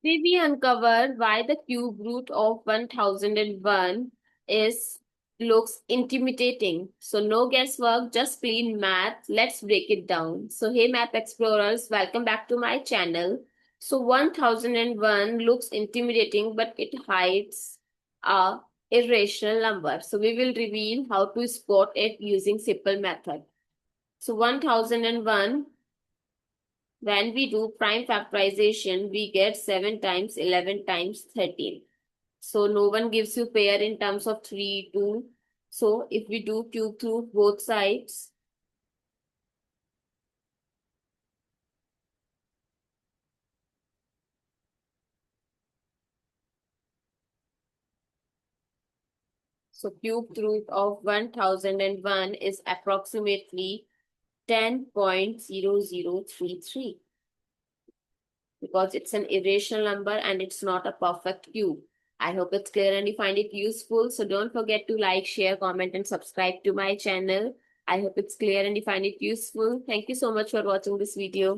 We uncover why the cube root of 1001 is looks intimidating. So no guesswork, just clean math. Let's break it down. So hey math explorers, welcome back to my channel. So 1001 looks intimidating, but it hides a irrational number. So we will reveal how to spot it using simple method. So 1001, when we do prime factorization, we get 7 times 11 times 13. So no one gives you pair in terms of 3, 2. So if we do cube through both sides, so cube root of 1001 is approximately 10.0033 because it's an irrational number and it's not a perfect cube. I hope it's clear and you find it useful. So don't forget to like, share, comment, and subscribe to my channel. I hope it's clear and you find it useful. Thank you so much for watching this video.